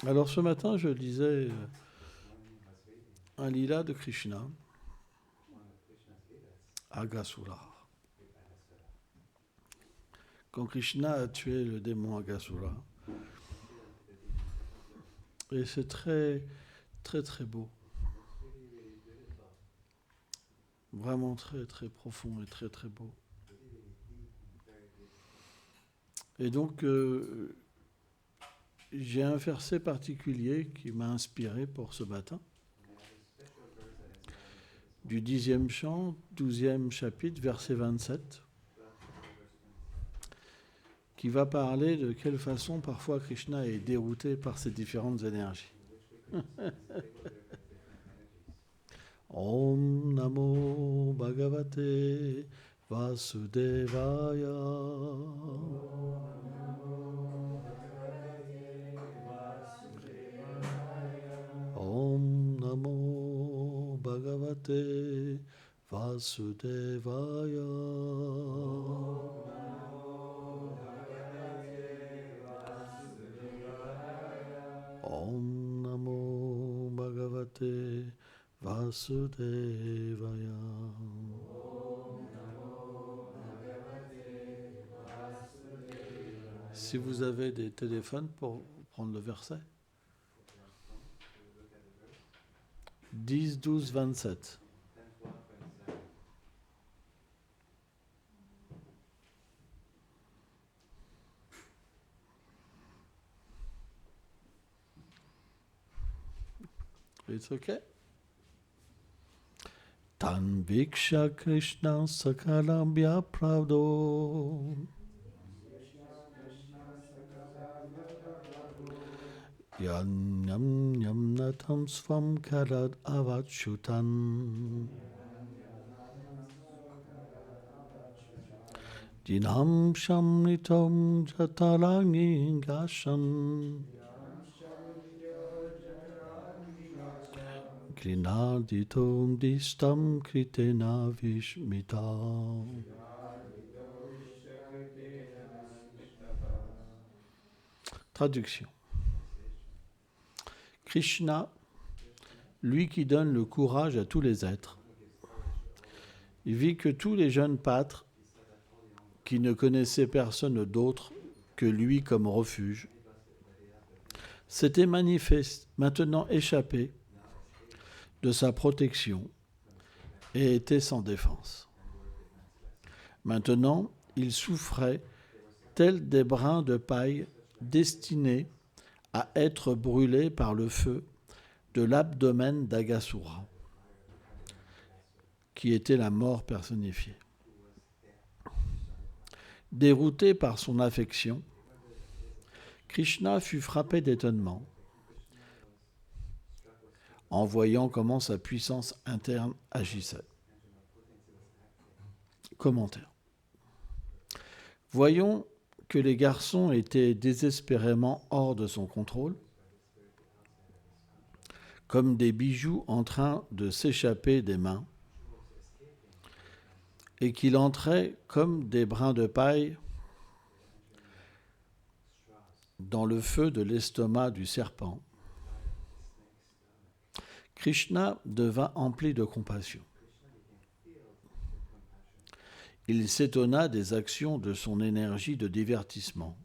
Alors ce matin, je lisais un lila de Krishna, Agasura. Quand Krishna a tué le démon Agasura. Et c'est très, très, très beau. Vraiment très, très profond et très, très beau. Et donc, j'ai un verset particulier qui m'a inspiré pour ce matin. Du 10e chant, 12e chapitre, verset 27, qui va parler de quelle façon parfois Krishna est dérouté par ces différentes énergies. Om Namo Bhagavate Vasudevaya. Om Namo Bhagavate Vasudevaya. Om Namo Bhagavate Vasudevaya. Si vous avez des téléphones pour prendre le verset. 10, 12, 27. It's okay. Tan Viksha Krishna Sakalambhya Pravdo Yam Yam Natam Svam Karad Avachutan Dinam Shamnitam Jatalangi Gashan Grinaditum Distam Kritena Vishmita. Traduction. Krishna, lui qui donne le courage à tous les êtres, il vit que tous les jeunes pâtres qui ne connaissaient personne d'autre que lui comme refuge s'étaient maintenant échappés de sa protection et étaient sans défense. Maintenant, ils souffraient tels des brins de paille destinés à être brûlés par le feu de l'abdomen d'Agasura, qui était la mort personnifiée. Dérouté par son affection, Krishna fut frappé d'étonnement en voyant comment sa puissance interne agissait. Commentaire. Voyons que les garçons étaient désespérément hors de son contrôle, comme des bijoux en train de s'échapper des mains, et qu'il entrait comme des brins de paille dans le feu de l'estomac du serpent. Krishna devint empli de compassion. Il s'étonna des actions de son énergie de divertissement,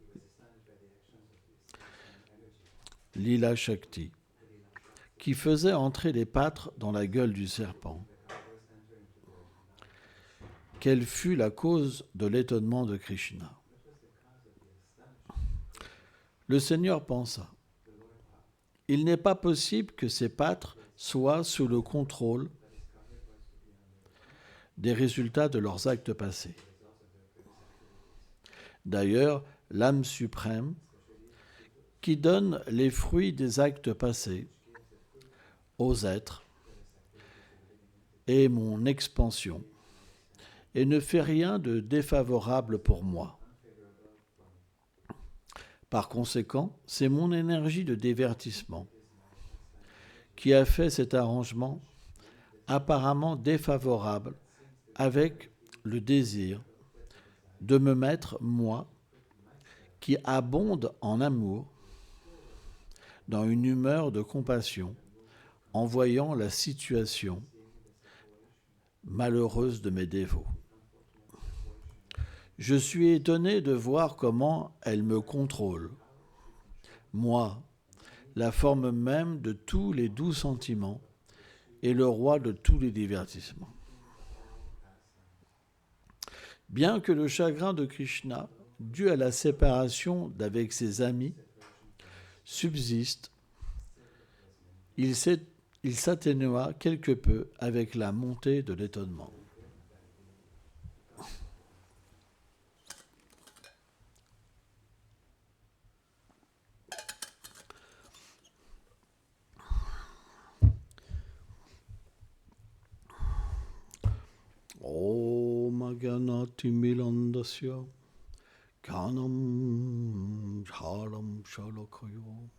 Lila Shakti, qui faisait entrer les pâtres dans la gueule du serpent. Quelle fut la cause de l'étonnement de Krishna? Le Seigneur pensa, il n'est pas possible que ces pâtres soient sous le contrôle des résultats de leurs actes passés. D'ailleurs, l'âme suprême, qui donne les fruits des actes passés aux êtres, est mon expansion et ne fait rien de défavorable pour moi. Par conséquent, c'est mon énergie de divertissement qui a fait cet arrangement apparemment défavorable avec le désir de me mettre, moi, qui abonde en amour, dans une humeur de compassion en voyant la situation malheureuse de mes dévots. Je suis étonné de voir comment elle me contrôle. Moi, la forme même de tous les doux sentiments et le roi de tous les divertissements. Bien que le chagrin de Krishna, dû à la séparation d'avec ses amis, subsiste, il s'atténua quelque peu avec la montée de l'étonnement. Om Ganati Milandasya Kanam Jharam Shalakayo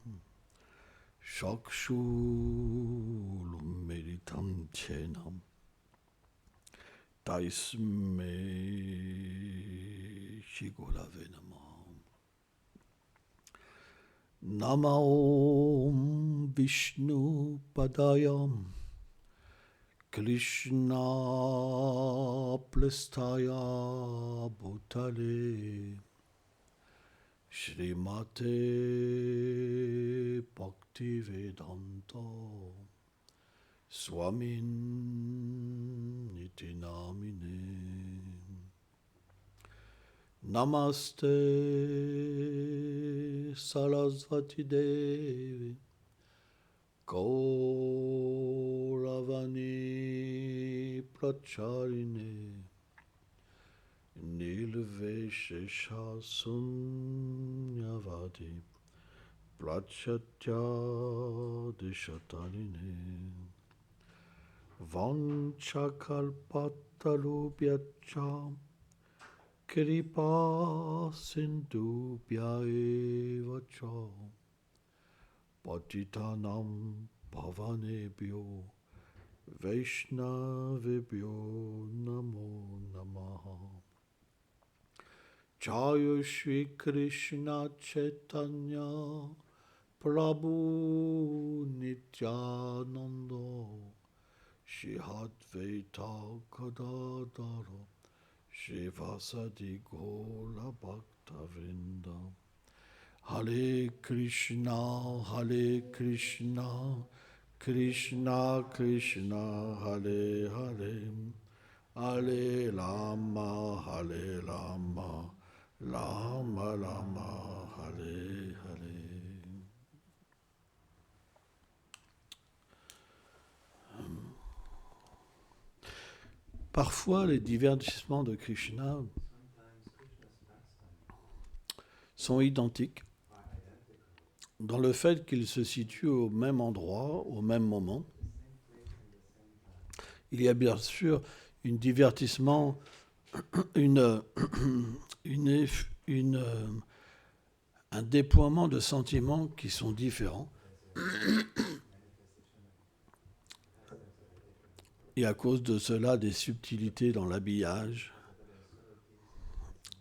Shakshulum Meditam Chenam Taisme Shigolave Namam Nama Om Vishnu Padayam Krishna Plestaya Bhutale Srimate Bhaktivedanta Swamin Niti Namine Namaste Sarasvati Devi Gauravani Pracharine Nilveshesha Sunyavadi Prachatya Dishatarine Vanchakalpatarubhyacha Kripa Sindhubhya eva cha Patitanam Bhavanebhyo Vaishnavebhyo Namo Namaha Jaya Shri Krishna Chaitanya Prabhu Nityananda Shri Advaita Gadadara Shri Vasadi Gaura Bhaktavrinda Hare Krishna, Krishna Krishna, Hare Hare, Hare Rama, Rama Rama, Hare Hare. Parfois, les divertissements de Krishna sont identiques dans le fait qu'ils se situent au même endroit, au même moment. Il y a bien sûr un divertissement, un déploiement de sentiments qui sont différents. Et à cause de cela, des subtilités dans l'habillage,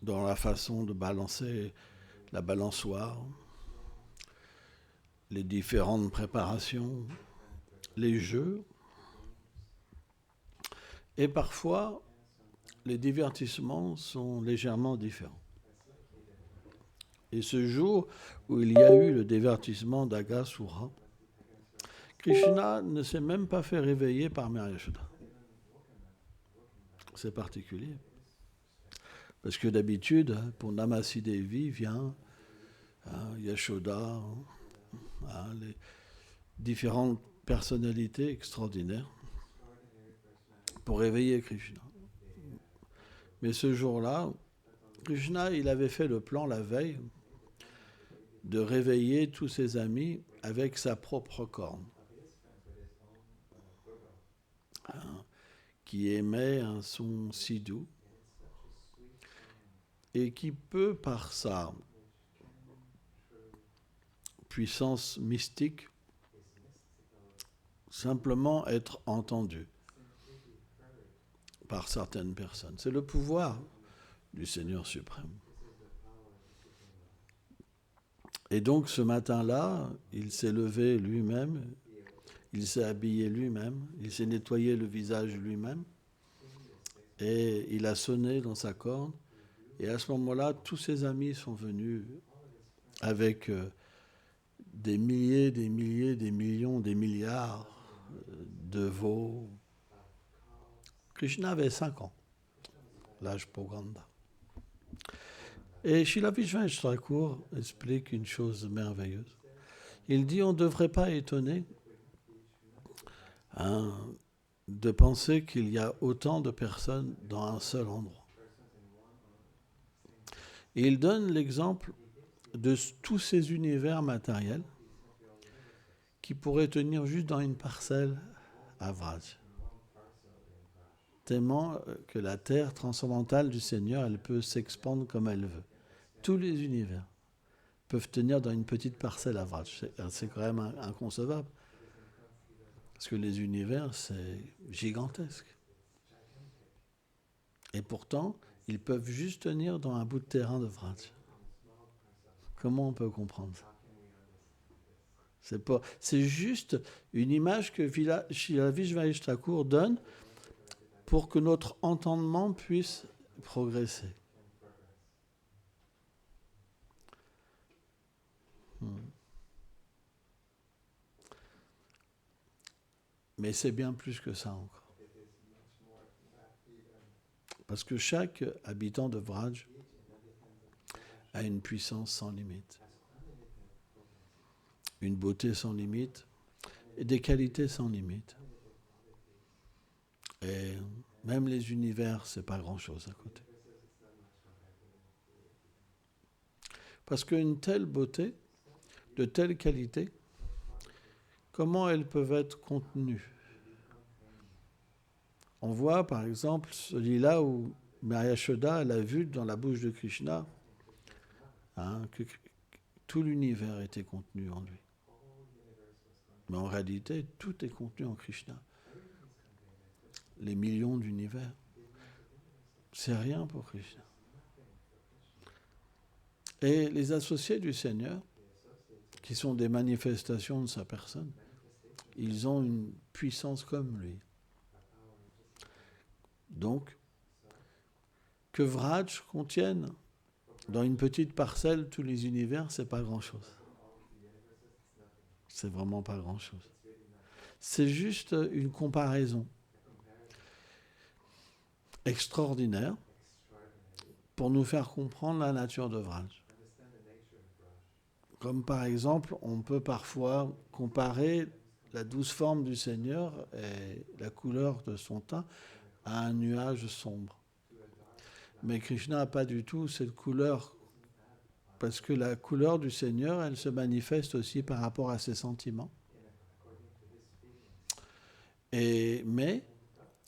dans la façon de balancer la balançoire, les différentes préparations, les jeux. Et parfois, les divertissements sont légèrement différents. Et ce jour où il y a eu le divertissement d'Agasura, Krishna ne s'est même pas fait réveiller par Mère Yashoda. C'est particulier. Parce que d'habitude, pour Namasi Devi vient Yashoda, les différentes personnalités extraordinaires pour réveiller Krishna. Mais ce jour-là, Krishna, il avait fait le plan la veille de réveiller tous ses amis avec sa propre corne, qui émet un son si doux et qui peut, par sa puissance mystique, simplement être entendu par certaines personnes. C'est le pouvoir du Seigneur suprême. Et donc ce matin-là, il s'est levé lui-même, il s'est habillé lui-même, il s'est nettoyé le visage lui-même, et il a sonné dans sa corne. Et à ce moment-là, tous ses amis sont venus avec des milliers, des milliers, des millions, des milliards de veaux. Krishna avait 5 ans, l'âge Poganda. Et Srila Vishvanath Thakur explique une chose merveilleuse. Il dit on ne devrait pas étonner de penser qu'il y a autant de personnes dans un seul endroit. Et il donne l'exemple de tous ces univers matériels qui pourraient tenir juste dans une parcelle à Vraj. Tellement que la terre transcendantale du Seigneur, elle peut s'expandre comme elle veut. Tous les univers peuvent tenir dans une petite parcelle à Vraj. C'est quand même inconcevable. Parce que les univers, c'est gigantesque. Et pourtant, ils peuvent juste tenir dans un bout de terrain de Vraj. Comment on peut comprendre ça? C'est juste une image que Srila Vishvanath Thakur donne pour que notre entendement puisse progresser. Mais c'est bien plus que ça encore. Parce que chaque habitant de Vraj a une puissance sans limite, une beauté sans limite et des qualités sans limite. Et même les univers, c'est pas grand-chose à côté. Parce qu'une telle beauté, de telle qualité, comment elles peuvent être contenues? On voit par exemple celui-là où Maya Yashoda elle a vu dans la bouche de Krishna que tout l'univers était contenu en lui. Mais en réalité, tout est contenu en Krishna. Les millions d'univers, c'est rien pour Krishna. Et les associés du Seigneur, qui sont des manifestations de sa personne, ils ont une puissance comme lui. Donc, que Vraj contienne dans une petite parcelle tous les univers, c'est pas grand-chose. C'est vraiment pas grand-chose. C'est juste une comparaison extraordinaire pour nous faire comprendre la nature de Vraj. Comme par exemple, on peut parfois comparer la douce forme du Seigneur et la couleur de son teint à un nuage sombre. Mais Krishna n'a pas du tout cette couleur, parce que la couleur du Seigneur, elle se manifeste aussi par rapport à ses sentiments. Mais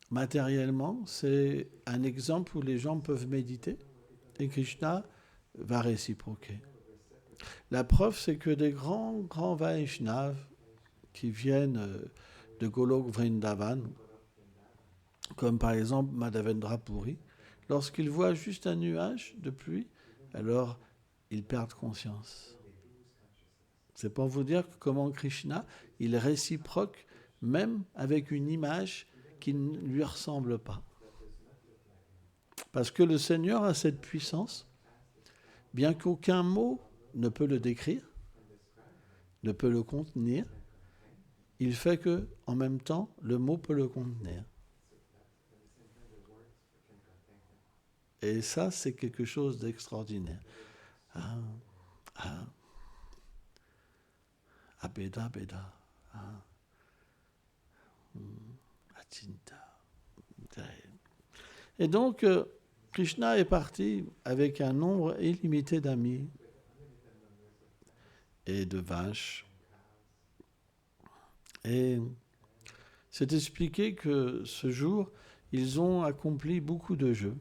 matériellement, c'est un exemple où les gens peuvent méditer et Krishna va réciproquer. La preuve, c'est que des grands Vaishnavas qui viennent de Golok Vrindavan, comme par exemple Madhavendra Puri, lorsqu'ils voient juste un nuage de pluie, alors ils perdent conscience. C'est pour vous dire comment Krishna, il réciproque même avec une image qui ne lui ressemble pas. Parce que le Seigneur a cette puissance, bien qu'aucun mot ne peut le décrire, ne peut le contenir, il fait que, en même temps, le mot peut le contenir. Et ça, c'est quelque chose d'extraordinaire. Abeda, Beda. Achinta. Et donc, Krishna est parti avec un nombre illimité d'amis et de vaches. Et c'est expliqué que ce jour, ils ont accompli beaucoup de jeux.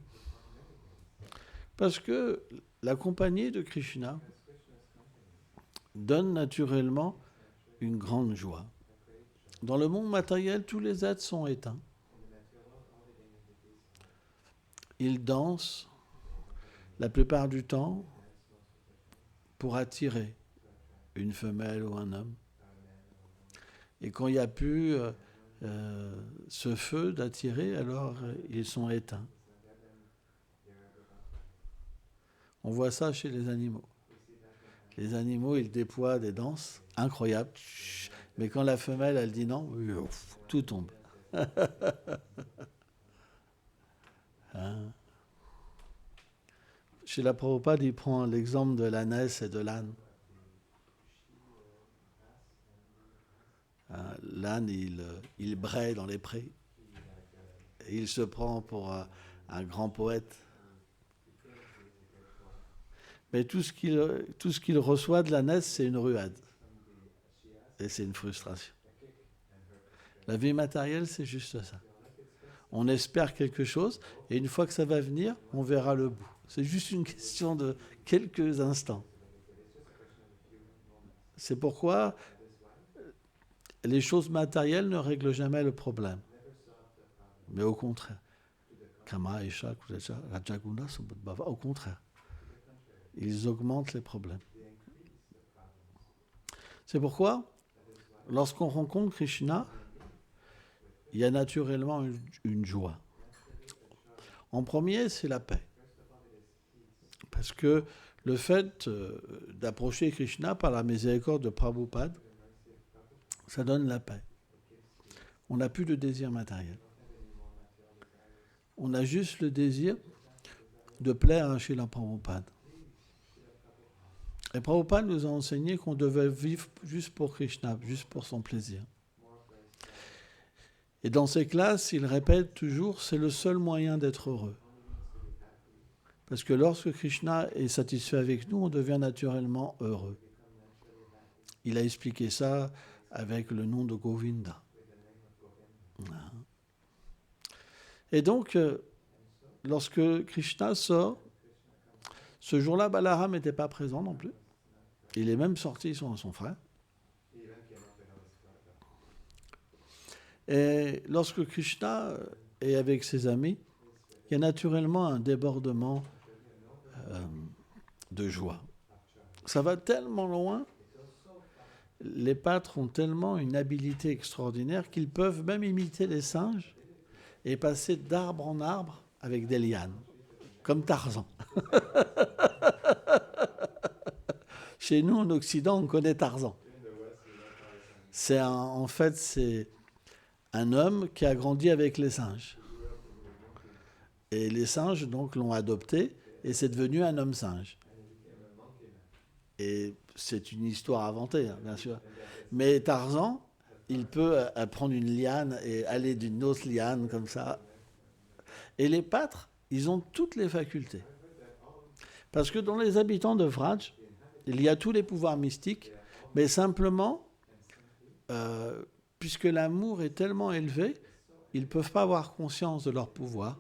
Parce que la compagnie de Krishna donne naturellement une grande joie. Dans le monde matériel, tous les êtres sont éteints. Ils dansent la plupart du temps pour attirer une femelle ou un homme. Et quand il n'y a plus ce feu d'attirer, alors ils sont éteints. On voit ça chez les animaux. Les animaux, ils déploient des danses incroyables. Mais quand la femelle, elle dit non, tout tombe. Hein? Chez la Prabhupada, il prend l'exemple de l'ânesse et de l'âne. Hein, l'âne, il braie dans les prés. Et il se prend pour un grand poète. Mais tout ce qu'il reçoit de l'ânesse, c'est une ruade. Et c'est une frustration. La vie matérielle, c'est juste ça. On espère quelque chose, et une fois que ça va venir, on verra le bout. C'est juste une question de quelques instants. C'est pourquoi les choses matérielles ne règlent jamais le problème. Mais au contraire. Kama, Esha, Kudacha, Rajaguna, Subhadbhava, au contraire. Ils augmentent les problèmes. C'est pourquoi, lorsqu'on rencontre Krishna, il y a naturellement une joie. En premier, c'est la paix. Parce que le fait d'approcher Krishna par la miséricorde de Prabhupada, ça donne la paix. On n'a plus de désir matériel. On a juste le désir de plaire à Srila Prabhupada. Et Prabhupada nous a enseigné qu'on devait vivre juste pour Krishna, juste pour son plaisir. Et dans ses classes, il répète toujours, c'est le seul moyen d'être heureux. Parce que lorsque Krishna est satisfait avec nous, on devient naturellement heureux. Il a expliqué ça avec le nom de Govinda. Et donc, lorsque Krishna sort, ce jour-là, Balaram n'était pas présent non plus. Il est même sorti sans son frère. Et lorsque Krishna est avec ses amis, il y a naturellement un débordement de joie. Ça va tellement loin, les pâtres ont tellement une habileté extraordinaire qu'ils peuvent même imiter les singes et passer d'arbre en arbre avec des lianes, comme Tarzan. Chez nous, en Occident, on connaît Tarzan. En fait, c'est un homme qui a grandi avec les singes. Et les singes, donc, l'ont adopté, et c'est devenu un homme singe. Et c'est une histoire inventée, hein, bien sûr. Mais Tarzan, il peut prendre une liane et aller d'une autre liane, comme ça. Et les pâtres, ils ont toutes les facultés. Parce que dans les habitants de Vraj, il y a tous les pouvoirs mystiques, mais simplement, puisque l'amour est tellement élevé, ils ne peuvent pas avoir conscience de leur pouvoir.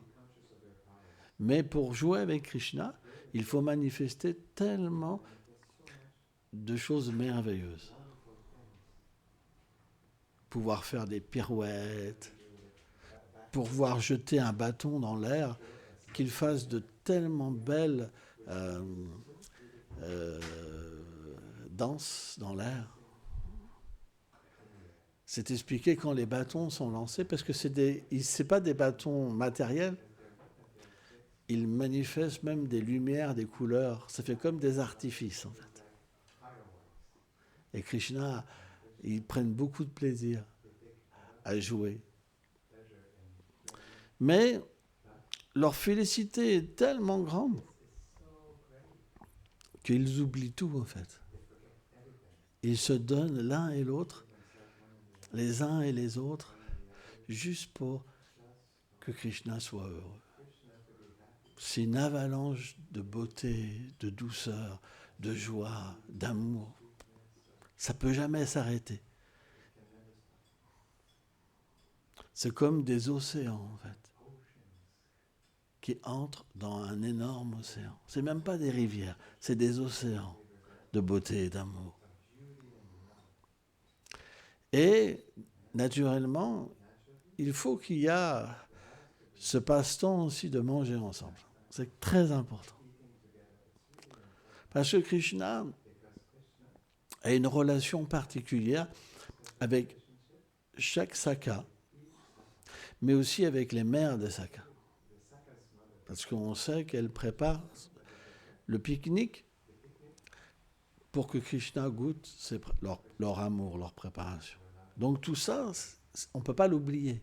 Mais pour jouer avec Krishna, il faut manifester tellement de choses merveilleuses. Pouvoir faire des pirouettes, pouvoir jeter un bâton dans l'air, qu'il fasse de tellement belles danses dans l'air. C'est expliqué quand les bâtons sont lancés, parce que c'est pas des bâtons matériels, ils manifestent même des lumières, des couleurs, ça fait comme des artifices en fait. Et Krishna, ils prennent beaucoup de plaisir à jouer. Mais leur félicité est tellement grande qu'ils oublient tout en fait. Ils se donnent l'un et l'autre, les uns et les autres, juste pour que Krishna soit heureux. C'est une avalanche de beauté, de douceur, de joie, d'amour. Ça ne peut jamais s'arrêter. C'est comme des océans, en fait, qui entrent dans un énorme océan. Ce n'est même pas des rivières, c'est des océans de beauté et d'amour. Et, naturellement, il faut qu'il y ait ce passe-temps aussi de manger ensemble. C'est très important. Parce que Krishna a une relation particulière avec chaque saka, mais aussi avec les mères des sakas. Parce qu'on sait qu'elles préparent le pique-nique pour que Krishna goûte leur amour, leur préparation. Donc tout ça, on ne peut pas l'oublier.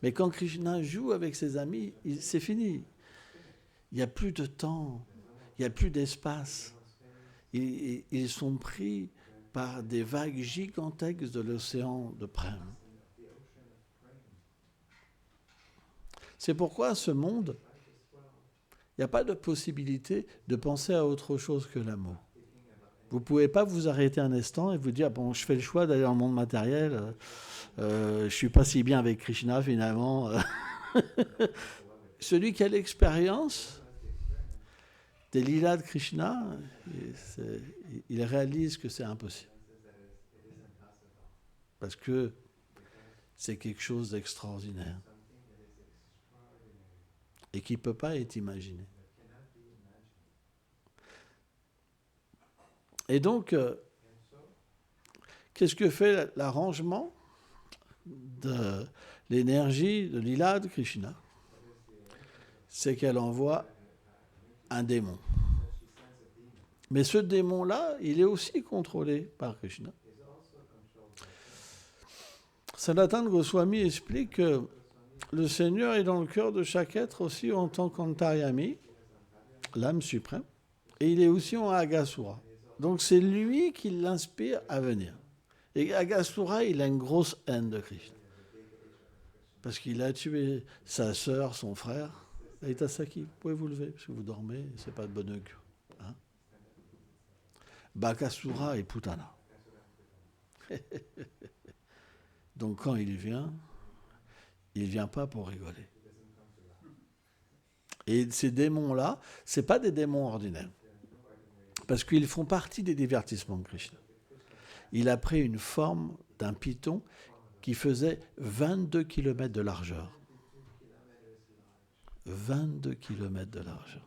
Mais quand Krishna joue avec ses amis, c'est fini. Il n'y a plus de temps, il n'y a plus d'espace. Ils sont pris par des vagues gigantesques de l'océan de Prem. C'est pourquoi ce monde, il n'y a pas de possibilité de penser à autre chose que l'amour. Vous ne pouvez pas vous arrêter un instant et vous dire, bon, je fais le choix d'aller dans le monde matériel, je ne suis pas si bien avec Krishna finalement. Celui qui a l'expérience des lilas de Krishna, il réalise que c'est impossible. Parce que c'est quelque chose d'extraordinaire et qui ne peut pas être imaginé. Et donc, qu'est-ce que fait l'arrangement de l'énergie de l'Ila de Krishna? C'est qu'elle envoie un démon. Mais ce démon-là, il est aussi contrôlé par Krishna. Sanatana Goswami explique que le Seigneur est dans le cœur de chaque être aussi en tant qu'Antaryami, l'âme suprême, et il est aussi en Agasura. Donc c'est lui qui l'inspire à venir. Et Agasura, il a une grosse haine de Krishna. Parce qu'il a tué sa sœur, son frère. Aitasaki, vous pouvez vous lever, parce que vous dormez, c'est pas de bonne augure. Hein? Bakasura et Putana. Donc quand il vient pas pour rigoler. Et ces démons-là, c'est pas des démons ordinaires. Parce qu'ils font partie des divertissements de Krishna. Il a pris une forme d'un python qui faisait 22 km de largeur. 22 km de largeur.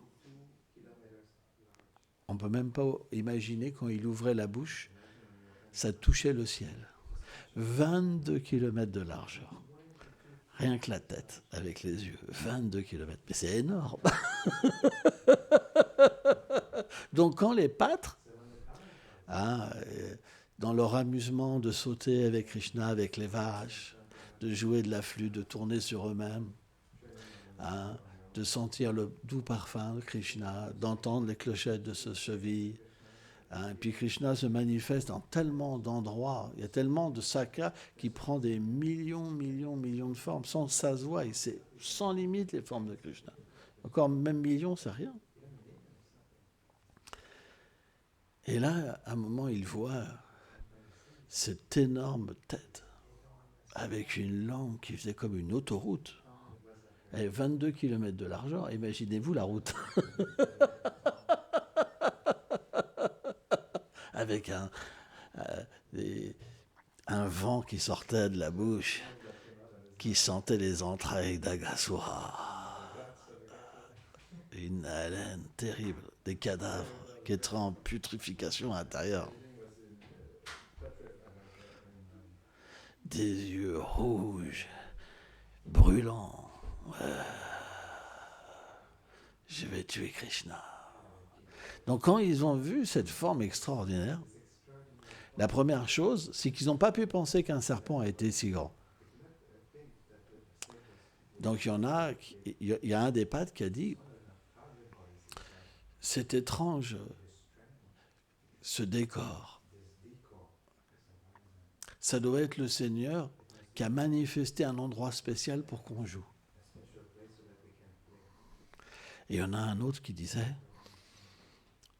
On ne peut même pas imaginer quand il ouvrait la bouche, ça touchait le ciel. 22 km de largeur. Rien que la tête, avec les yeux. 22 km. Mais c'est énorme. Donc quand les pâtres, dans leur amusement de sauter avec Krishna, avec les vaches, de jouer de la flûte, de tourner sur eux-mêmes, de sentir le doux parfum de Krishna, d'entendre les clochettes de ce cheville. Et puis Krishna se manifeste dans tellement d'endroits, il y a tellement de sakas qui prend des millions de formes, sans ça se voit, et c'est sans limite les formes de Krishna. Encore même millions, c'est rien. Et là, à un moment, il voit cette énorme tête avec une langue qui faisait comme une autoroute. Elle avait 22 km de largeur, imaginez-vous la route. Avec un vent qui sortait de la bouche, qui sentait les entrailles d'Agasura. Une haleine terrible, des cadavres qui étaient en putréfaction intérieure. Des yeux rouges, brûlants. Je vais tuer Krishna. Donc quand ils ont vu cette forme extraordinaire, la première chose, c'est qu'ils n'ont pas pu penser qu'un serpent a été si grand. Donc il y a un des pâtres qui a dit, c'est étrange ce décor. Ça doit être le Seigneur qui a manifesté un endroit spécial pour qu'on joue. Et il y en a un autre qui disait,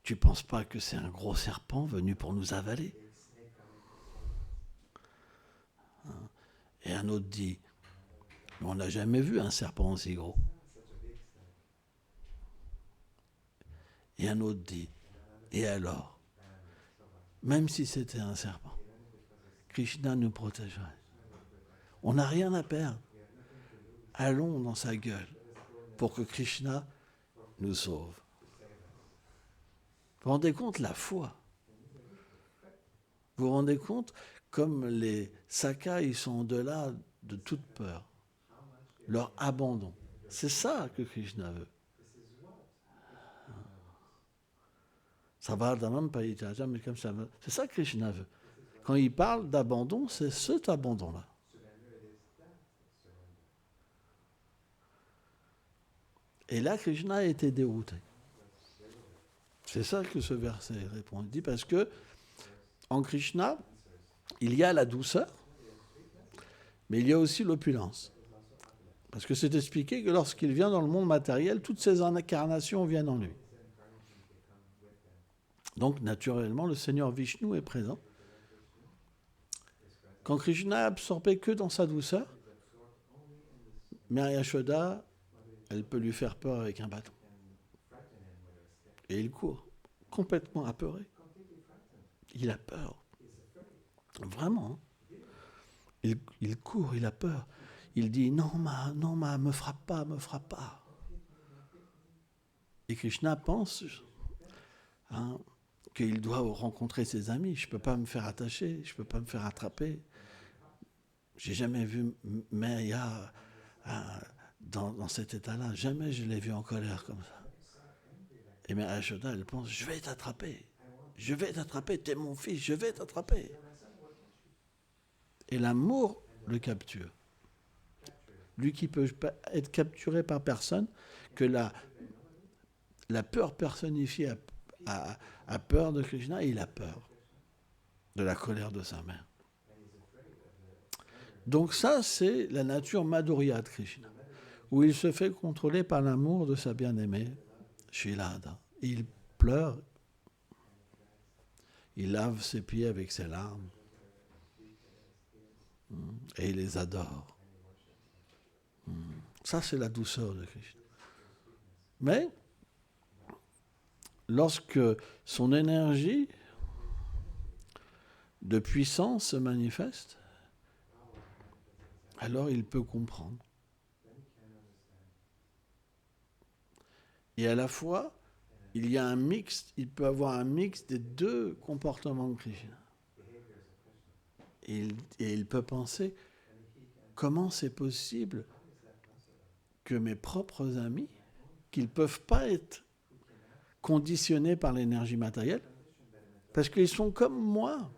tu ne penses pas que c'est un gros serpent venu pour nous avaler? Et un autre dit, on n'a jamais vu un serpent aussi gros. Et un autre dit, et alors, même si c'était un serpent, Krishna nous protégerait. On n'a rien à perdre. Allons dans sa gueule pour que Krishna nous sauve. Vous vous rendez compte la foi? Vous vous rendez compte? Comme les sakas, ils sont au-delà de toute peur. Leur abandon. C'est ça que Krishna veut. Savardhanam Parityajam Milkam Shama. C'est ça que Krishna veut. Quand il parle d'abandon, c'est cet abandon-là. Et là, Krishna a été dérouté. C'est ça que ce verset répond. Il dit parce que en Krishna, il y a la douceur, mais il y a aussi l'opulence. Parce que c'est expliqué que lorsqu'il vient dans le monde matériel, toutes ces incarnations viennent en lui. Donc, naturellement, le Seigneur Vishnu est présent. Quand Krishna est absorbé que dans sa douceur, Mère Yashoda, elle peut lui faire peur avec un bâton. Et il court, complètement apeuré. Il a peur. Vraiment. Il court, il a peur. Il dit, non, me frappe pas, me frappe pas. Et Krishna pense qu'il doit rencontrer ses amis. Je ne peux pas me faire attacher, je ne peux pas me faire attraper. J'ai jamais vu Maya dans cet état-là. Jamais je l'ai vu en colère comme ça. Et Mère Yashoda, elle pense, je vais t'attraper. Je vais t'attraper, t'es mon fils, je vais t'attraper. Et l'amour le capture. Lui qui peut être capturé par personne, que la peur personnifiée a peur de Krishna, et il a peur de la colère de sa mère. Donc ça, c'est la nature Madhurya de Krishna, où il se fait contrôler par l'amour de sa bien-aimée, Srila Radha. Il pleure, il lave ses pieds avec ses larmes, et il les adore. Ça, c'est la douceur de Krishna. Mais, lorsque son énergie de puissance se manifeste, alors il peut comprendre. Et à la fois, il y a un mix, il peut avoir un mix des deux comportements de Krishna. Et il peut penser, comment c'est possible que mes propres amis, qu'ils ne peuvent pas être conditionnés par l'énergie matérielle, parce qu'ils sont comme moi.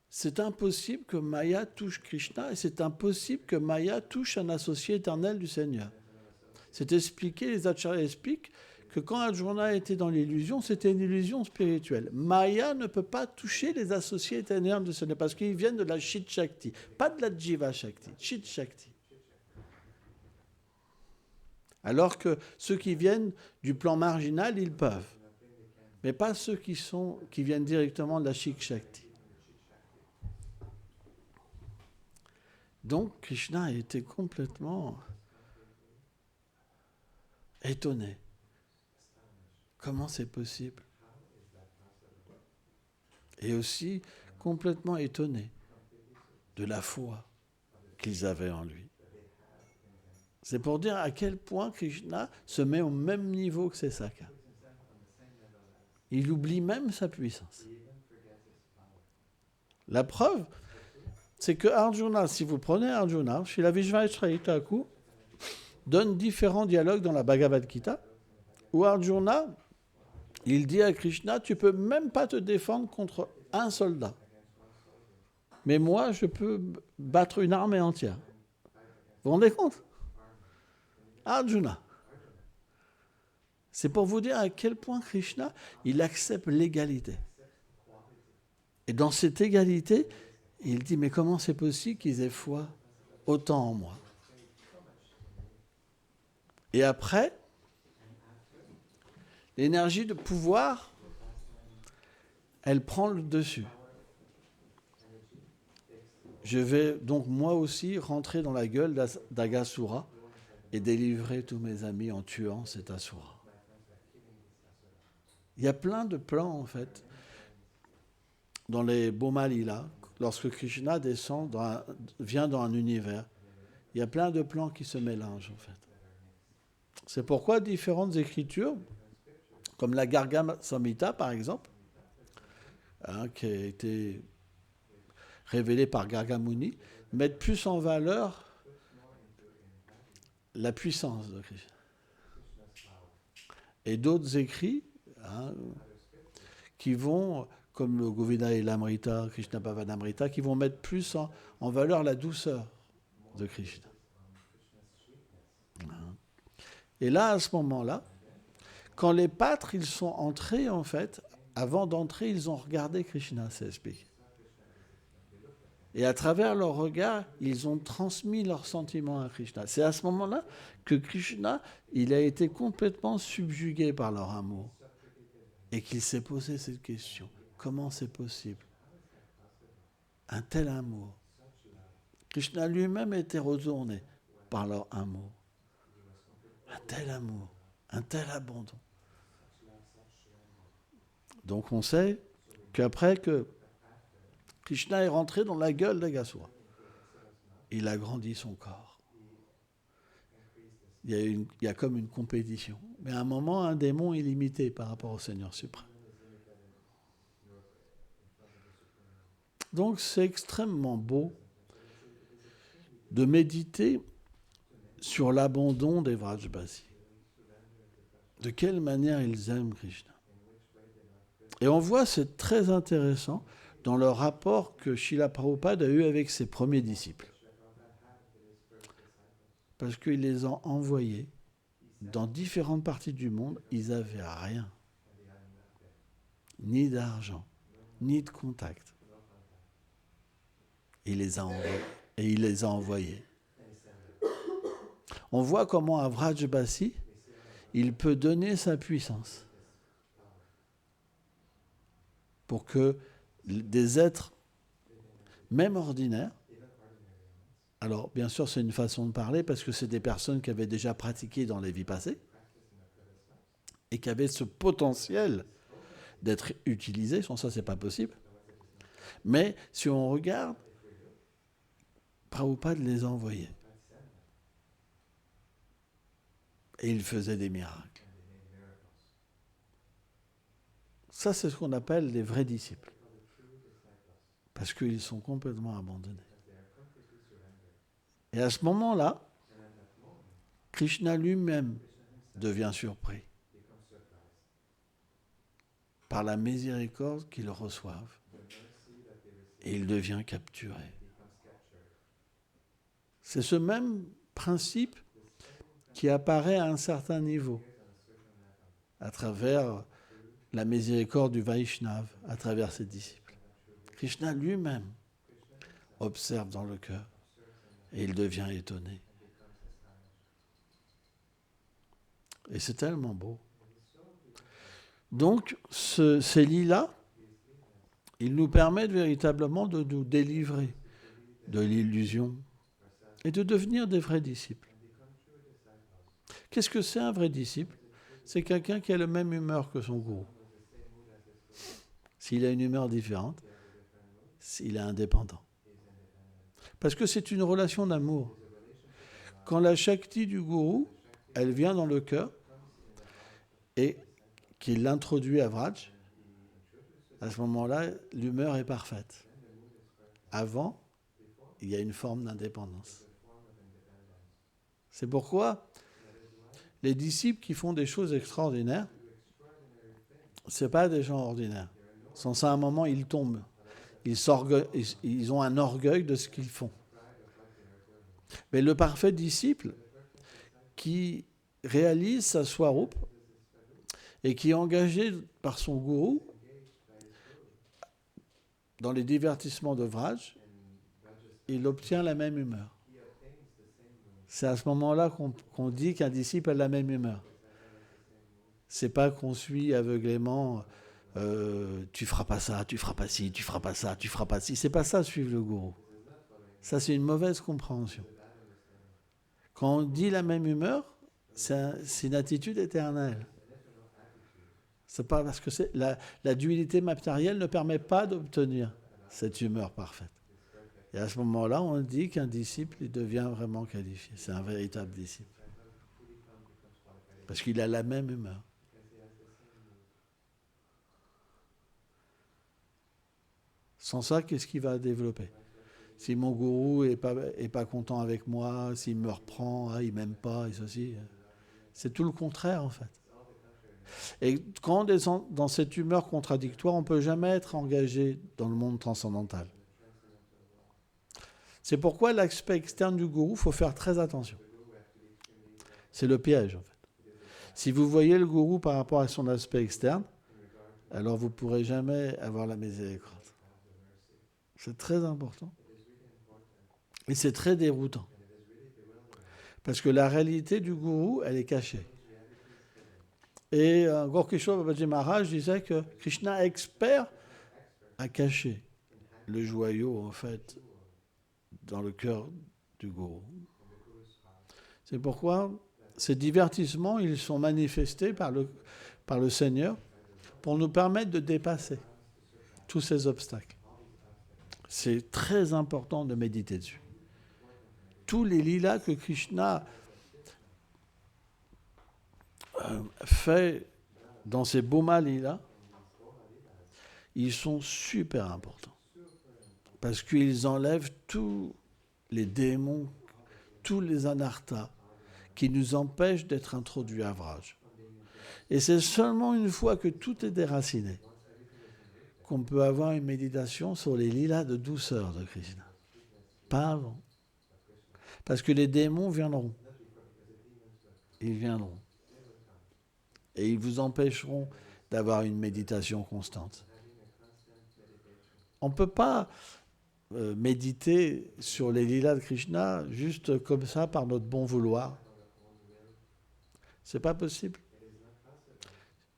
C'est impossible que Maya touche Krishna, et c'est impossible que Maya touche un associé éternel du Seigneur. C'est expliqué, les acharyas expliquent, que quand Arjuna était dans l'illusion, c'était une illusion spirituelle. Maya ne peut pas toucher les associés éternels du Seigneur, parce qu'ils viennent de la Chit Shakti, pas de la Jiva Shakti, Chit Shakti. Alors que ceux qui viennent du plan marginal, ils peuvent. Mais pas ceux qui viennent directement de la Chit Shakti. Donc Krishna a été complètement étonné. Comment c'est possible? Et aussi complètement étonné de la foi qu'ils avaient en lui. C'est pour dire à quel point Krishna se met au même niveau que ses sakas. Il oublie même sa puissance. La preuve, c'est que Arjuna, si vous prenez Arjuna, Srila Vishvamitra Thakur donne différents dialogues dans la Bhagavad Gita, où Arjuna, il dit à Krishna, tu ne peux même pas te défendre contre un soldat. Mais moi, je peux battre une armée entière. Vous vous rendez compte? Arjuna. C'est pour vous dire à quel point Krishna, il accepte l'égalité. Et dans cette égalité, il dit, mais comment c'est possible qu'ils aient foi autant en moi? Et après, l'énergie de pouvoir, elle prend le dessus. Je vais donc moi aussi rentrer dans la gueule d'Agasura et délivrer tous mes amis en tuant cet Asura. Il y a plein de plans, en fait, dans les Boma Lila, lorsque Krishna vient dans un univers. Il y a plein de plans qui se mélangent, en fait. C'est pourquoi différentes écritures, comme la Garga Samhita, par exemple, qui a été révélé par Gargamuni, mettent plus en valeur la puissance de Krishna. Et d'autres écrits qui vont, comme le Govinda et l'Amrita, Krishna Bhavanamrita, qui vont mettre plus en valeur la douceur de Krishna. Et là, à ce moment-là, quand les pâtres, ils sont entrés, en fait, avant d'entrer, ils ont regardé Krishna, c'est expliqué. Et à travers leur regard, ils ont transmis leurs sentiments à Krishna. C'est à ce moment-là que Krishna, il a été complètement subjugué par leur amour. Et qu'il s'est posé cette question. Comment c'est possible? Un tel amour. Krishna lui-même était retourné par leur amour. Un tel amour, un tel abandon. Donc on sait qu'après que Krishna est rentré dans la gueule d'Aghasura, il a grandi son corps. Il y a comme une compétition. Mais à un moment, un démon est limité par rapport au Seigneur suprême. Donc c'est extrêmement beau de méditer sur l'abandon des Vrajbasis. De quelle manière ils aiment Krishna. Et on voit, c'est très intéressant, dans le rapport que Srila Prabhupada a eu avec ses premiers disciples. Parce qu'il les a envoyés dans différentes parties du monde, ils n'avaient rien. Ni d'argent, ni de contact. Il les a envoyés. Et il les a envoyés. On voit comment un Vrajbasi, il peut donner sa puissance pour que des êtres, même ordinaires, alors bien sûr c'est une façon de parler parce que c'est des personnes qui avaient déjà pratiqué dans les vies passées et qui avaient ce potentiel d'être utilisés, sans ça c'est pas possible. Mais si on regarde, Prabhupada les a envoyés. Et ils faisaient des miracles. Ça, c'est ce qu'on appelle les vrais disciples. Parce qu'ils sont complètement abandonnés. Et à ce moment-là, Krishna lui-même devient surpris par la miséricorde qu'ils reçoivent. Et il devient capturé. C'est ce même principe qui apparaît à un certain niveau, à travers la miséricorde du Vaishnava, à travers ses disciples. Krishna lui-même observe dans le cœur et il devient étonné. Et c'est tellement beau. Donc, ces lits-là, ils nous permettent véritablement de nous délivrer de l'illusion et de devenir des vrais disciples. Qu'est-ce que c'est un vrai disciple? C'est quelqu'un qui a la même humeur que son gourou. S'il a une humeur différente, il est indépendant. Parce que c'est une relation d'amour. Quand la Shakti du gourou, elle vient dans le cœur et qu'il l'introduit à Vraj, à ce moment-là, l'humeur est parfaite. Avant, il y a une forme d'indépendance. C'est pourquoi les disciples qui font des choses extraordinaires, ce n'est pas des gens ordinaires. Sans ça, à un moment, ils tombent. Ils ont un orgueil de ce qu'ils font. Mais le parfait disciple qui réalise sa swarup et qui est engagé par son gourou dans les divertissements de Vraj, il obtient la même humeur. C'est à ce moment-là qu'on dit qu'un disciple a la même humeur. C'est pas qu'on suit aveuglément tu feras pas ça, tu feras pas ci, tu feras pas ça, tu feras pas ci. C'est pas ça suivre le gourou. Ça c'est une mauvaise compréhension. Quand on dit la même humeur, c'est une attitude éternelle. C'est pas parce que la dualité matérielle ne permet pas d'obtenir cette humeur parfaite. Et à ce moment-là, on dit qu'un disciple il devient vraiment qualifié. C'est un véritable disciple. Parce qu'il a la même humeur. Sans ça, qu'est-ce qu'il va développer? Si mon gourou est pas content avec moi, s'il me reprend, ah, il m'aime pas, et ceci, c'est tout le contraire en fait. Et quand on est dans cette humeur contradictoire, on ne peut jamais être engagé dans le monde transcendantal. C'est pourquoi l'aspect externe du gourou, il faut faire très attention. C'est le piège en fait. Si vous voyez le gourou par rapport à son aspect externe, alors vous ne pourrez jamais avoir la miséricorde. C'est très important. Et c'est très déroutant. Parce que la réalité du gourou, elle est cachée. Et Gorkishore Babaji Maharaj disait que Krishna est expert à cacher le joyau, en fait, dans le cœur du gourou. C'est pourquoi ces divertissements, ils sont manifestés par le Seigneur pour nous permettre de dépasser tous ces obstacles. C'est très important de méditer dessus. Tous les lilas que Krishna fait dans ces Bhoma lilas, ils sont super importants. Parce qu'ils enlèvent tous les démons, tous les anarthas qui nous empêchent d'être introduits à Vraj. Et c'est seulement une fois que tout est déraciné qu'on peut avoir une méditation sur les lilas de douceur de Krishna. Pas avant. Parce que les démons viendront. Ils viendront. Et ils vous empêcheront d'avoir une méditation constante. On ne peut pas méditer sur les lilas de Krishna juste comme ça par notre bon vouloir. C'est pas possible.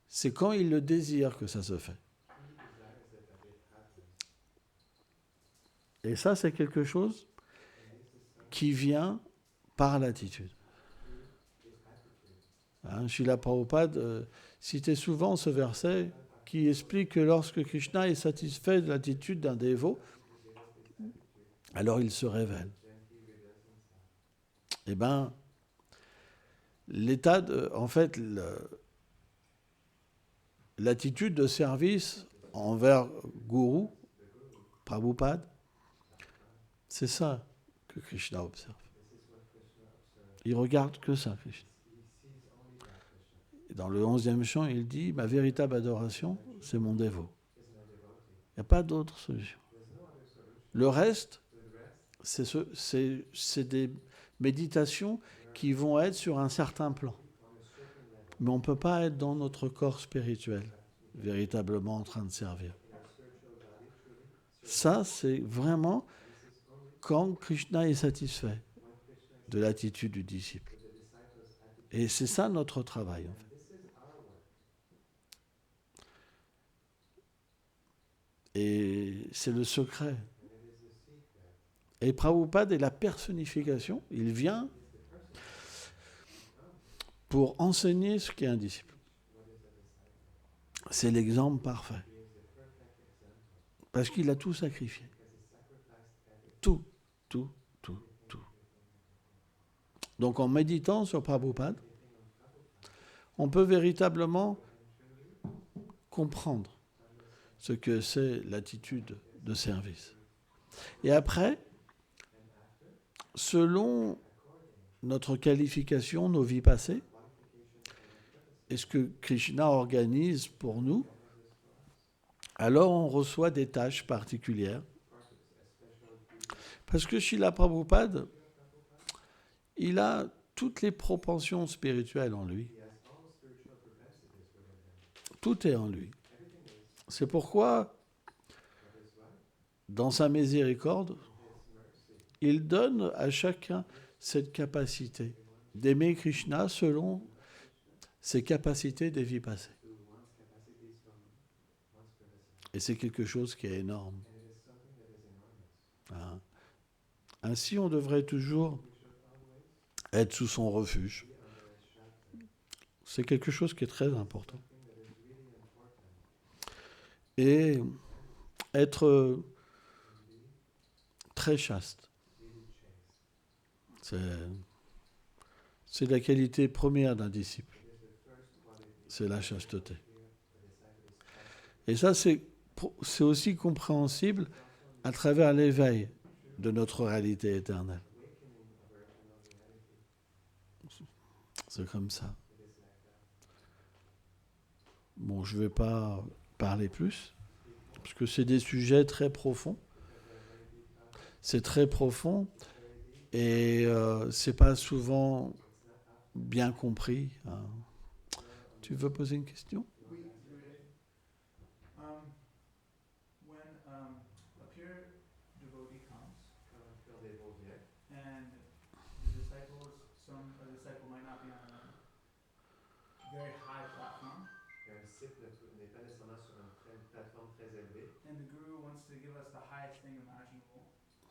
C'est quand il le désire que ça se fait. Et ça, c'est quelque chose qui vient par l'attitude. Srila Prabhupada citait souvent ce verset qui explique que lorsque Krishna est satisfait de l'attitude d'un dévot, alors il se révèle. Eh bien, l'attitude de service envers Guru, Prabhupada, c'est ça que Krishna observe. Il regarde que ça, Krishna. Et dans le 11e chant, il dit « Ma véritable adoration, c'est mon dévot. » Il n'y a pas d'autre solution. Le reste, c'est des méditations qui vont être sur un certain plan. Mais on ne peut pas être dans notre corps spirituel, véritablement en train de servir. Ça, c'est vraiment quand Krishna est satisfait de l'attitude du disciple. Et c'est ça notre travail, en fait. Et c'est le secret. Et Prabhupada est la personnification. Il vient pour enseigner ce qu'est un disciple. C'est l'exemple parfait. Parce qu'il a tout sacrifié. Tout, tout, tout, tout. Donc en méditant sur Prabhupada, on peut véritablement comprendre ce que c'est l'attitude de service. Et après, selon notre qualification, nos vies passées, et ce que Krishna organise pour nous, alors on reçoit des tâches particulières. Parce que Srila Prabhupada, il a toutes les propensions spirituelles en lui. Tout est en lui. C'est pourquoi, dans sa miséricorde, il donne à chacun cette capacité d'aimer Krishna selon ses capacités des vies passées. Et c'est quelque chose qui est énorme. Ainsi, on devrait toujours être sous son refuge. C'est quelque chose qui est très important. Et être très chaste. C'est la qualité première d'un disciple. C'est la chasteté. Et ça, c'est c'est aussi compréhensible à travers l'éveil de notre réalité éternelle. C'est comme ça. Bon, je ne vais pas parler plus, parce que c'est des sujets très profonds. C'est très profond et c'est pas souvent bien compris. Hein. Tu veux poser une question?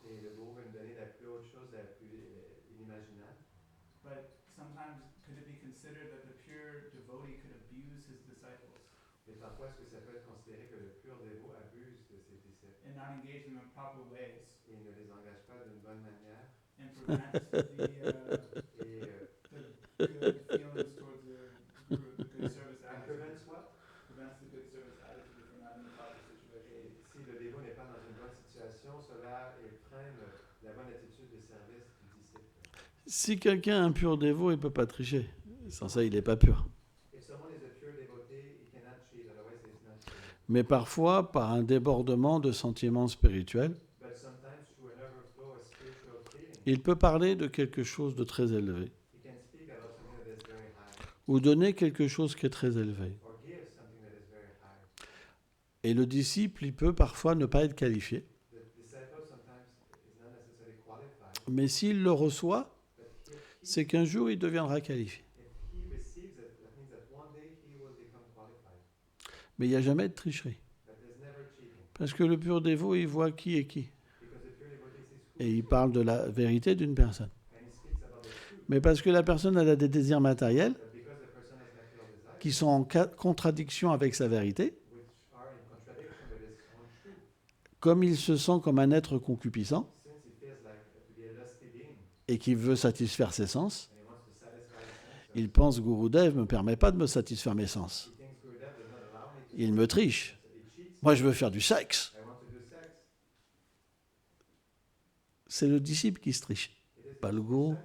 Et le gourou veut nous donner la plus haute chose, la plus inimaginable. But sometimes could it be considered that the pure devotee could abuse his disciples? Mais parfois, est-ce que ça peut être considéré que le pur dévot abuse de ses disciples? And not engage them in proper ways. Et ne les engage pas d'une bonne manière. And prevent the good feelings towards the guru, the good service attitude. And prevents what? Prevents the good service attitude if we're not in the proper situation. Et si le dévot n'est pas dans une bonne situation, cela freine la bonne attitude de service du disciple. Si quelqu'un est un pur dévot, il ne peut pas tricher. Sans ça, il n'est pas pur. Mais parfois, par un débordement de sentiments spirituels, il peut parler de quelque chose de très élevé ou donner quelque chose qui est très élevé. Et le disciple, il peut parfois ne pas être qualifié. Mais s'il le reçoit, c'est qu'un jour, il deviendra qualifié. Mais il n'y a jamais de tricherie. Parce que le pur dévot, il voit qui est qui. Et il parle de la vérité d'une personne. Mais parce que la personne elle a des désirs matériels qui sont en contradiction avec sa vérité, comme il se sent comme un être concupiscent et qui veut satisfaire ses sens, il pense Gurudev ne me permet pas de me satisfaire mes sens. Il me triche. Moi, je veux faire du sexe. C'est le disciple qui se triche, pas le gourou.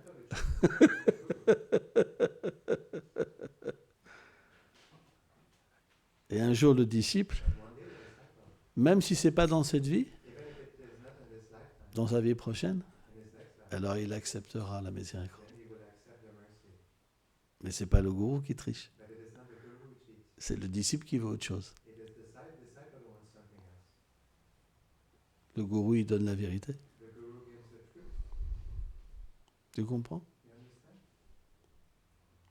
Et un jour, le disciple, même si ce n'est pas dans cette vie, dans sa vie prochaine, alors il acceptera la miséricorde. Mais ce n'est pas le gourou qui triche. C'est le disciple qui veut autre chose. Le gourou, il donne la vérité. Tu comprends?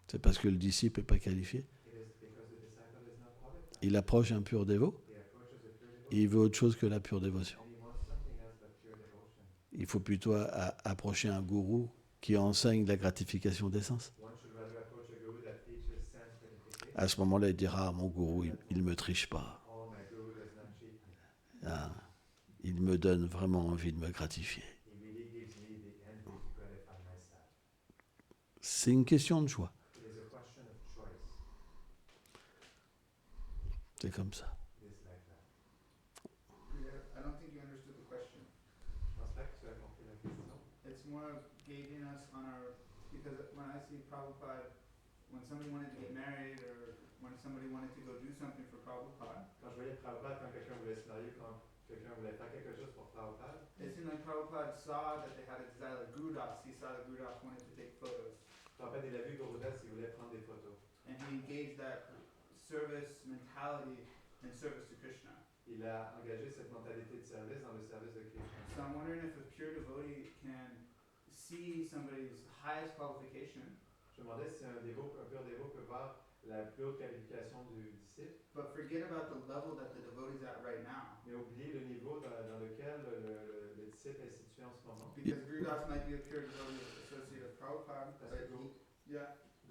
C'est parce que le disciple n'est pas qualifié. Il approche un pur dévot et il veut autre chose que la pure dévotion. Il faut plutôt approcher un gourou qui enseigne la gratification des sens. À ce moment-là, il dira, mon gourou, il ne me triche pas. Ah, il me donne vraiment envie de me gratifier. C'est une question de choix. C'est comme ça. When somebody wanted to get married or when somebody wanted to go do something for Prabhupada. Quand je voyais Prabhupada, quand quelqu'un voulait se marier, quand quelqu'un voulait faire quelque chose pour Prabhupada. It seemed like Prabhupada saw that they had a desire, like Gurudas, he saw that Gurudas wanted to take photos. Prabhupada, il a vu Gurudas, il voulait prendre des photos. And he engaged that service mentality in service to Krishna. Il a engagé cette mentalité de service dans le service de Krishna. So I'm wondering if a pure devotee can see somebody's highest qualification. Je me demandais si un pur dévot peut voir la plus haute qualification du disciple. But forget about the level that the devotee is at right now. Mais oublier le niveau dans lequel le disciple est situé en ce moment. Because Gurudas might be a pure devotee associate of Prabhupada.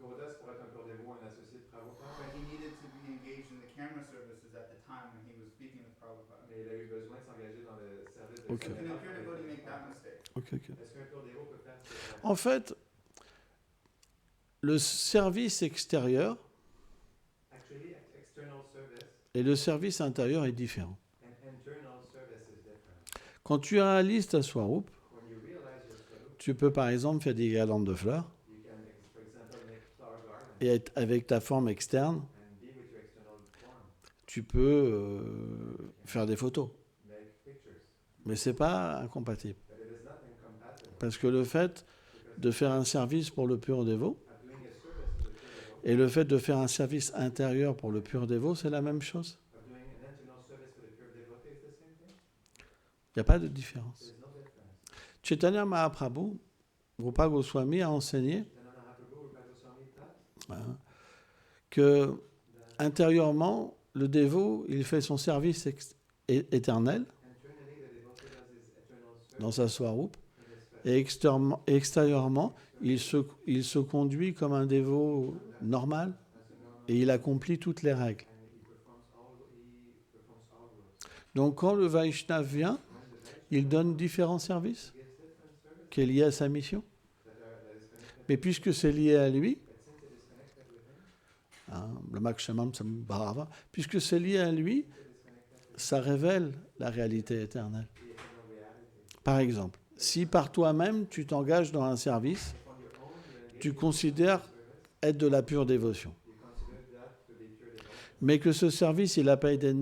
Gurudas pourrait être un pur dévot, un associé de Prabhupada. But he needed to be engaged in the camera services at the time when he was speaking with Prabhupada. Mais il a eu besoin de s'engager dans le service de Prabhupada. Can a pure devotee make that mistake? Okay. Est-ce qu'un pur dévot peut faire cette En fait, le service extérieur et le service intérieur est différent. Quand tu réalises ta Swarup, when you realize your Swarup, tu peux par exemple faire des guirlandes de fleurs you can, for example, make flower garlands et être avec ta forme externe, and be with your external form, tu peux faire des photos. make pictures. Mais c'est pas incompatible. But it is not incompatible Parce que le fait de faire un service pour le pur dévot of doing a service to the pure devote, et le fait de faire un service intérieur pour le pur dévot, c'est la même chose. of doing an internal service for the pure devotee is the same thing. Il n'y a pas de différence. There is no difference. Chaitanya Mahaprabhu, Rupa Goswami a enseigné Chaitanya Mahaprabhu, Rupa Goswami taught hein, que intérieurement, le dévot, il fait son service éternel internally the devotee does his eternal service dans sa Swarup in his et extérieurement, il se conduit comme un dévot normal as a normal, et il accomplit toutes les règles. and he performs all rules. Donc quand le Vaishnava vient, When the Vaishnava il donne différents services gives different services qui est lié à sa mission. that is connected, Mais puisque c'est lié à lui, but since it is connected with him, le Makshamam Sambhava, puisque c'est lié à lui, since it is connected with ça révèle la réalité éternelle. the eternal reality. Par exemple, si par toi-même tu t'engages dans un service, If on your own you engage tu in considères service, être de la pure dévotion, you consider that to be pure devotion. mais que ce service, il n'a pas été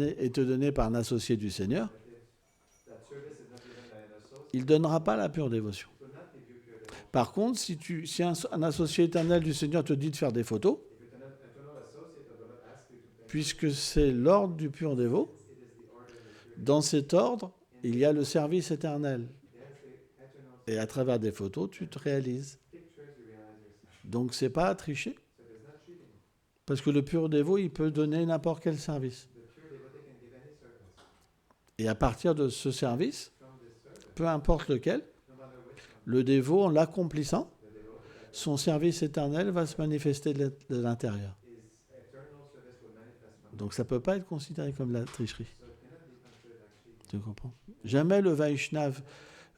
donné par un associé du Seigneur, But if that service is not given by an associate, il ne donnera pas la pure dévotion. it will not give you pure devotion. Par contre, si un associé éternel du Seigneur te dit de faire des photos, If it's an eternal associate that will not ask you to take, puisque c'est l'ordre du pur dévot, it is the order of the pure dans cet ordre, il y a le service éternel. There's the eternal Et à travers des photos, tu te réalises. pictures you realize yourself. Donc, c'est pas à tricher. So it is not cheating. Parce que le pur dévot, il peut donner n'importe quel service. The pure devotee can give any service. Et à partir de ce service, From this service, peu importe lequel, no matter which one, le dévot, en l'accomplissant, the devotee son service éternel va se manifester de l'intérieur. is eternal service will manifest from. Donc ça ne peut pas être considéré comme la tricherie. So it cannot be considered like cheating. Tu comprends? Jamais le Vaishnav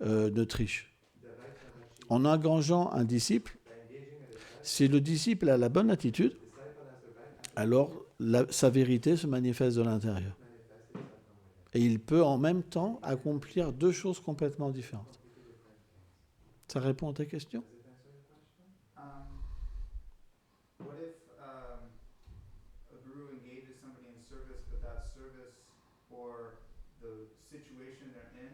ne triche. The Vaishnava cheat En engageant un disciple, by engaging a disciple. si le disciple a la bonne attitude, Disciple has the right attitude, alors sa vérité se manifeste de l'intérieur. manifest itself from within. Et il peut en même temps accomplir deux choses complètement différentes. Completely different things. Ça répond à ta question? Does it answer your question? What if a guru engages somebody in service, but that service or the situation they're in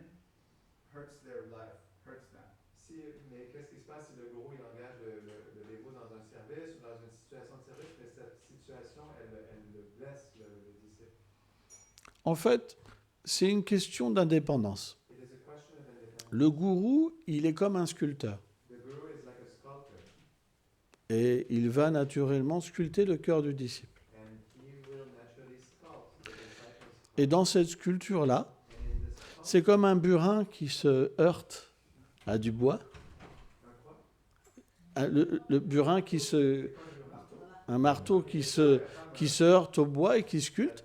hurts their life, hurts them? Si, mais qu'est-ce qui se passe si le gourou il engage le dévot dans un service ou dans une situation de service, mais cette situation elle le blesse le disciple? En fait, c'est une question d'indépendance. It is a question of independence. Le gourou, il est comme un sculpteur. The guru is like a sculptor, Et il va naturellement sculpter le cœur du disciple. and he will naturally sculpt the disciple's Et dans cette sculpture-là, heart. And in this sculpture, c'est comme un burin qui se heurte à du bois. quoi? Le burin qui se... Un marteau qui se heurte au bois et qui sculpte.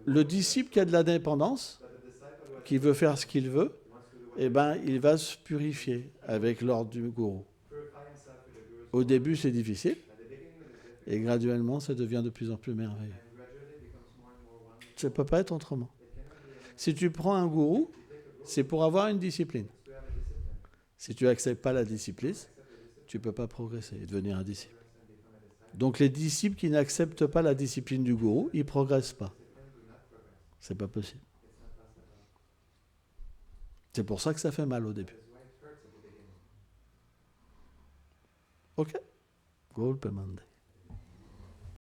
Le disciple qui a de la dépendance, But the disciple who qui veut faire ce qu'il veut, wants to do what eh ben, il va se purifier avec l'ordre du gourou. purify himself with the guru's Au début, c'est difficile, At the beginning it is difficult, et graduellement, ça devient de plus en plus merveilleux. and gradually becomes more and more wonderful. Ça ne peut pas être autrement. It cannot be any Si tu prends un gourou, you take a guru c'est pour avoir une discipline. to have a discipline. Si tu n'acceptes pas la discipline, Accept the discipline tu ne peux pas progresser et devenir un disciple. and become a disciple. Donc les disciples qui n'acceptent pas la discipline du gourou, ils ne progressent pas. Discipline do not progress. C'est pas possible. It's not possible. C'est pour ça que ça fait mal au début. That is why it hurts at the beginning. Ok? Golpe Monday.